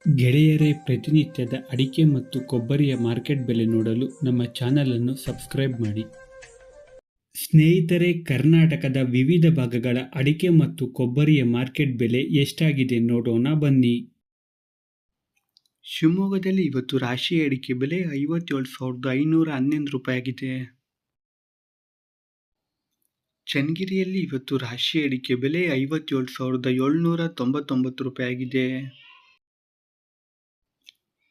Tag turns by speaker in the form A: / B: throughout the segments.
A: ಗೆಳೆಯರೇ, ಪ್ರತಿನಿತ್ಯದ ಅಡಿಕೆ ಮತ್ತು ಕೊಬ್ಬರಿಯ ಮಾರ್ಕೆಟ್ ಬೆಲೆ ನೋಡಲು ನಮ್ಮ ಚಾನಲ್ ಅನ್ನು ಸಬ್ಸ್ಕ್ರೈಬ್ ಮಾಡಿ. ಸ್ನೇಹಿತರೆ, ಕರ್ನಾಟಕದ ವಿವಿಧ ಭಾಗಗಳ ಅಡಿಕೆ ಮತ್ತು ಕೊಬ್ಬರಿಯ ಮಾರ್ಕೆಟ್ ಬೆಲೆ ಎಷ್ಟಾಗಿದೆ ನೋಡೋಣ ಬನ್ನಿ. ಶಿವಮೊಗ್ಗದಲ್ಲಿ ಇವತ್ತು ರಾಶಿ ಅಡಿಕೆ ಬೆಲೆ 57,511 ರೂಪಾಯಿ ಆಗಿದೆ. ಚನ್ನಗಿರಿಯಲ್ಲಿ ಇವತ್ತು ರಾಶಿ ಅಡಿಕೆ ಬೆಲೆ 57,799 ರೂಪಾಯಿ ಆಗಿದೆ.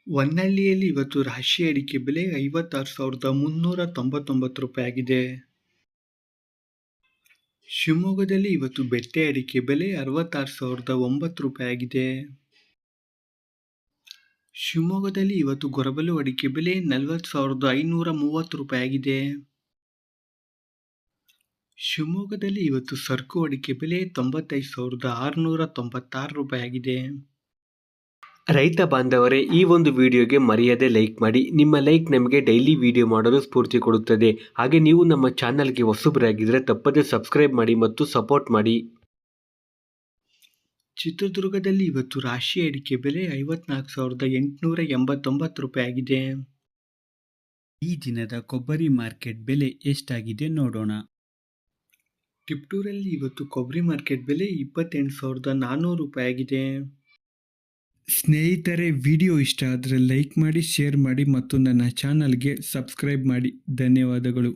A: ಹೊನ್ನಳ್ಳಿಯಲ್ಲಿ ಇವತ್ತು ರಾಶಿ ಅಡಿಕೆ ಬೆಲೆ 56,399 ರೂಪಾಯಿ ಆಗಿದೆ. ಶಿವಮೊಗ್ಗದಲ್ಲಿ ಇವತ್ತು ಬೆಟ್ಟೆ ಅಡಿಕೆ ಬೆಲೆ 66,009 ರೂಪಾಯಿ ಆಗಿದೆ. ಶಿವಮೊಗ್ಗದಲ್ಲಿ ಇವತ್ತು ಗೊರಬಲು ಅಡಿಕೆ ಬೆಲೆ 40,530 ರೂಪಾಯಿ ಆಗಿದೆ. ಶಿವಮೊಗ್ಗದಲ್ಲಿ ಇವತ್ತು ಸರ್ಕು ಅಡಿಕೆ ಬೆಲೆ 95,696 ರೂಪಾಯಿ ಆಗಿದೆ.
B: ರೈತ ಬಾಂಧವರೇ, ಈ ಒಂದು ವಿಡಿಯೋಗೆ ಮರೆಯದೆ ಲೈಕ್ ಮಾಡಿ. ನಿಮ್ಮ ಲೈಕ್ ನಮಗೆ ಡೈಲಿ ವಿಡಿಯೋ ಮಾಡಲು ಸ್ಫೂರ್ತಿ ಕೊಡುತ್ತದೆ. ಹಾಗೆ ನೀವು ನಮ್ಮ ಚಾನಲ್ಗೆ ಹೊಸಬರಾಗಿದ್ದರೆ ತಪ್ಪದೆ ಸಬ್ಸ್ಕ್ರೈಬ್ ಮಾಡಿ ಮತ್ತು ಸಪೋರ್ಟ್ ಮಾಡಿ.
A: ಚಿತ್ರದುರ್ಗದಲ್ಲಿ ಇವತ್ತು ರಾಶಿ ಅಡಿಕೆ ಬೆಲೆ 54,889 ರೂಪಾಯಿ ಆಗಿದೆ. ಈ ದಿನದ ಕೊಬ್ಬರಿ ಮಾರ್ಕೆಟ್ ಬೆಲೆ ಎಷ್ಟಾಗಿದೆ ನೋಡೋಣ. ತಿಪ್ಟೂರಲ್ಲಿ ಇವತ್ತು ಕೊಬ್ಬರಿ ಮಾರ್ಕೆಟ್ ಬೆಲೆ 28,400 ರೂಪಾಯಿ ಆಗಿದೆ. ಸ್ನೇಹಿತರೆ, ವಿಡಿಯೋ ಇಷ್ಟ ಆದರೆ ಲೈಕ್ ಮಾಡಿ, ಶೇರ್ ಮಾಡಿ ಮತ್ತು ನನ್ನ ಚಾನಲ್ಗೆ ಸಬ್ಸ್ಕ್ರೈಬ್ ಮಾಡಿ. ಧನ್ಯವಾದಗಳು.